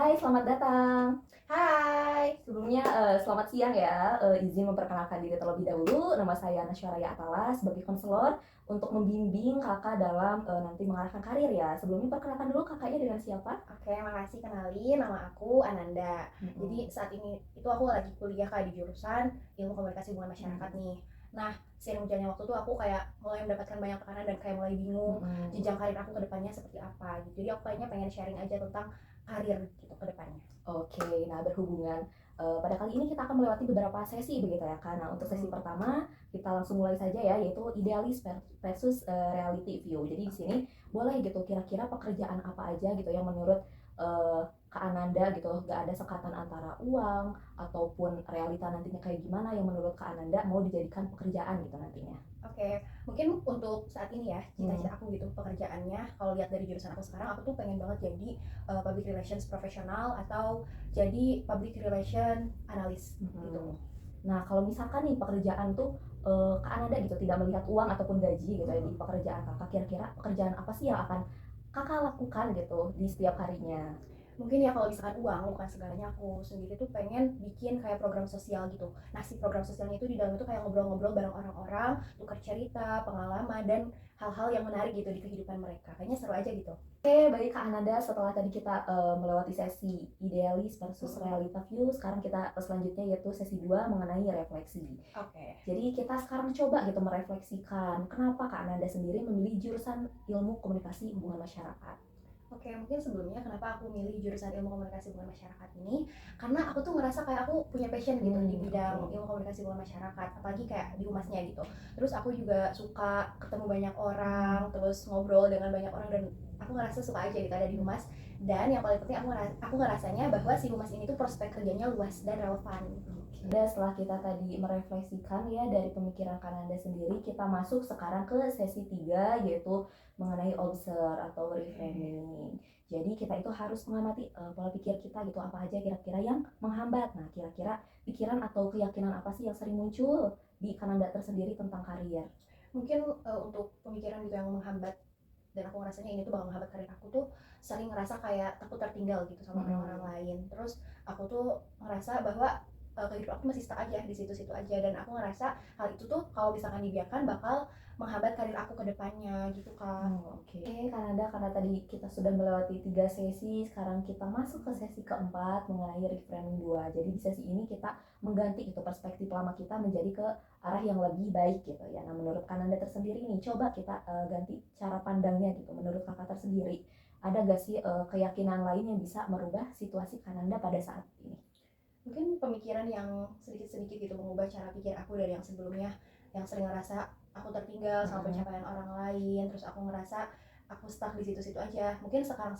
Hai, selamat datang. Hai, Sebelumnya selamat siang ya. Izin memperkenalkan diri terlebih dahulu. Nama saya Nasyaraya Atala sebagai konselor untuk membimbing kakak dalam nanti mengarahkan karir ya. Sebelumnya perkenalkan dulu kakaknya dengan siapa? oke, makasih kenalin, nama aku Ananda. Jadi Mm-mm. saat ini itu aku lagi kuliah di jurusan Ilmu Komunikasi Hubungan Masyarakat Mm-mm. nih. Nah, seiring berjalannya waktu tuh aku kayak mulai mendapatkan banyak tekanan dan kayak mulai bingung Mm-mm. jenjang karir aku ke depannya seperti apa gitu. Jadi aku kayaknya pengen sharing aja tentang karir gitu ke depannya. Oke, nah berhubungan pada kali ini kita akan melewati beberapa sesi begitu ya Kak. Nah, untuk sesi Mm-mm. pertama kita langsung mulai saja ya, yaitu idealis versus reality view. Jadi di sini Oke. boleh gitu kira-kira pekerjaan apa aja gitu yang menurut Kak Ananda gitu, gak ada sekatan antara uang ataupun realita nantinya kayak gimana yang menurut Kak Ananda mau dijadikan pekerjaan gitu nantinya. Oke, mungkin untuk saat ini ya, Hmm. cita-cita aku gitu pekerjaannya, kalau lihat dari jurusan aku sekarang, aku tuh pengen banget jadi public relations profesional atau jadi public relation analis gitu. Hmm. Nah, kalau misalkan nih pekerjaan tuh Kak Ananda gitu tidak melihat uang ataupun gaji gitu ya di Mm-mm. pekerjaan kakak, kira-kira pekerjaan apa sih yang akan kakak lakukan gitu di setiap harinya? Mungkin ya kalau misalkan uang bukan segalanya, aku sendiri tuh pengen bikin kayak program sosial gitu. Nah, si program sosialnya itu di dalam itu kayak ngobrol-ngobrol bareng orang-orang, tukar cerita, pengalaman, dan hal-hal yang menarik gitu di kehidupan mereka. Kayaknya seru aja gitu. Oke, baik Kak Ananda, setelah tadi kita melewati sesi idealis versus Mm-mm. realita view, sekarang kita selanjutnya yaitu sesi 2 mengenai refleksi. Oke. Jadi kita sekarang coba gitu merefleksikan kenapa Kak Ananda sendiri memilih jurusan ilmu komunikasi hubungan masyarakat. Oke, mungkin sebelumnya kenapa aku milih jurusan ilmu komunikasi hubungan masyarakat ini, karena aku tuh ngerasa kayak aku punya passion gitu di Oke. bidang ilmu komunikasi hubungan masyarakat, apalagi kayak di humasnya gitu. Terus aku juga suka ketemu banyak orang, terus ngobrol dengan banyak orang, dan aku ngerasa suka aja gitu ada di humas. Dan yang paling penting aku ngerasanya bahwa si humas ini tuh prospek kerjanya luas dan relevan gitu. Dan setelah kita tadi merefleksikan ya dari pemikiran Kananda sendiri, kita masuk sekarang ke sesi 3 yaitu mengenai observe atau reframing. Jadi kita itu harus mengamati pola pikir kita gitu, apa aja kira-kira yang menghambat. Nah, kira-kira pikiran atau keyakinan apa sih yang sering muncul di Kananda tersendiri tentang karir? Mungkin untuk pemikiran gitu yang menghambat, dan aku ngerasanya ini tuh bakal menghambat karir aku tuh, sering ngerasa kayak takut tertinggal gitu sama orang-orang Mm-mm. lain. Terus aku tuh ngerasa bahwa kehidupan aku masih stuck aja di situ-situ aja, dan aku ngerasa hal itu tuh kalau misalkan dibiarkan bakal menghambat karir aku ke depannya gitu, Kak. Oh, oke. Kanada, karena tadi kita sudah melewati 3 sesi, sekarang kita masuk ke sesi keempat mengenai reframing 2. Jadi di sesi ini kita mengganti itu perspektif lama kita menjadi ke arah yang lebih baik gitu ya. Nah, menurut Kananda tersendiri nih, coba kita ganti cara pandangnya gitu. Menurut kakak tersendiri, ada gak sih keyakinan lain yang bisa merubah situasi Kananda pada saat ini? Mungkin pemikiran yang sedikit-sedikit gitu mengubah cara pikir aku dari yang sebelumnya, yang sering ngerasa aku tertinggal sama Mm-mm. pencapaian orang lain, terus aku ngerasa aku stuck di situ-situ aja. Mungkin sekarang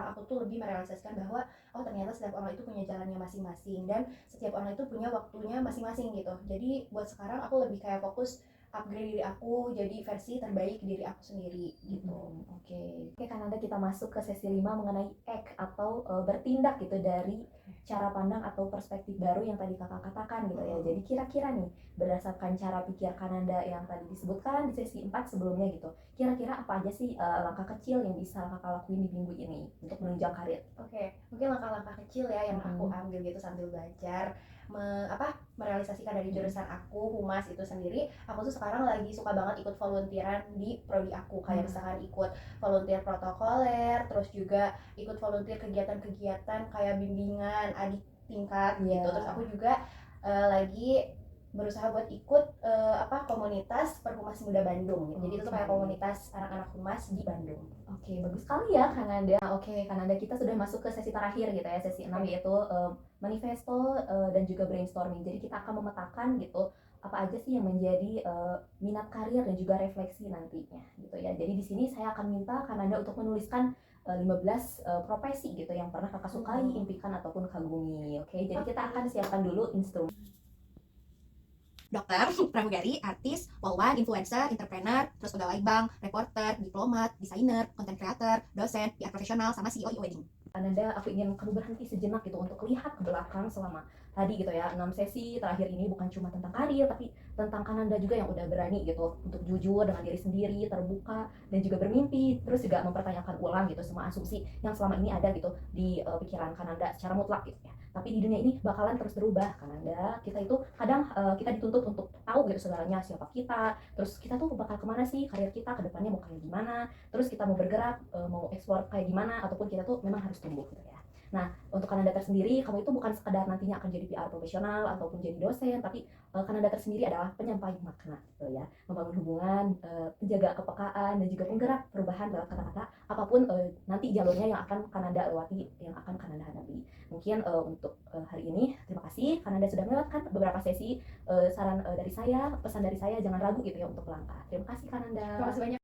aku tuh lebih merealisasikan bahwa oh ternyata setiap orang itu punya jalannya masing-masing, dan setiap orang itu punya waktunya masing-masing gitu. Jadi buat sekarang aku lebih kayak fokus upgrade diri aku jadi versi terbaik diri aku sendiri gitu. Oke. Oke, Kananda, kita masuk ke sesi 5 mengenai act atau bertindak gitu dari cara pandang atau perspektif baru yang tadi kakak katakan gitu ya. Jadi kira-kira nih berdasarkan cara pikir Kananda yang tadi disebutkan di sesi 4 sebelumnya gitu, kira-kira apa aja sih langkah kecil yang bisa kakak lakuin di minggu ini untuk menunjang karir? Oke, mungkin langkah-langkah kecil ya yang aku Mm-mm. ambil gitu sambil belajar merealisasikan dari Mm-mm. jurusan aku humas itu sendiri. Aku tuh sekarang lagi suka banget ikut volunteeran di prodi aku, kayak misalkan ikut volunteer protokoler, terus juga ikut volunteer kegiatan-kegiatan kayak bimbingan adik tingkat Iya. gitu. Terus aku juga lagi berusaha buat ikut komunitas Perhumas Muda Bandung gitu. Jadi itu tuh kayak Oke. komunitas anak-anak humas di Bandung. Oke, bagus sekali ya Kanada. Oke, Kanada, kita sudah masuk ke sesi terakhir gitu ya, sesi 6 Oke. yaitu manifesto dan juga brainstorming. Jadi kita akan memetakan gitu apa aja sih yang menjadi minat karir dan juga refleksi nantinya gitu ya. Jadi di sini saya akan minta Kanada untuk menuliskan 15 profesi gitu yang pernah kakak sukai, Hmm. impikan ataupun kagumi. Oke, jadi kita Oke. akan siapkan dulu instrumen. Dokter, pramugari, artis, polwan, influencer, entrepreneur, terus pegawai bank, reporter, diplomat, desainer, content creator, dosen, PR profesional, sama CEO wedding. Kananda, aku ingin kamu berhenti sejenak gitu untuk lihat ke belakang selama tadi gitu ya, 6 sesi terakhir ini bukan cuma tentang karir, tapi tentang Kananda juga yang udah berani gitu untuk jujur dengan diri sendiri, terbuka, dan juga bermimpi, terus juga mempertanyakan ulang gitu semua asumsi yang selama ini ada gitu di pikiran Kananda secara mutlak gitu ya. Tapi di dunia ini bakalan terus berubah, Kananda. Kita itu kadang kita dituntut untuk tahu gitu segalanya, siapa kita, terus kita tuh bakal kemana sih, karir kita ke depannya mau kayak gimana, terus kita mau bergerak, mau explore kayak gimana, ataupun kita tuh memang harus tumbuh gitu ya. Nah, untuk Kananda tersendiri, kamu itu bukan sekedar nantinya akan jadi PR profesional ataupun jadi dosen, tapi Kananda tersendiri adalah penyampai makna gitu ya, membangun hubungan, penjaga kepekaan, dan juga penggerak perubahan lewat kata-kata apapun nanti jalurnya yang akan Kananda lewati, yang akan Kananda hadapi. Mungkin untuk hari ini terima kasih Kananda sudah melewatkan beberapa sesi. Saran dari saya, pesan dari saya, jangan ragu gitu ya untuk melangkah. Terima kasih Terima Kananda. kasih banyak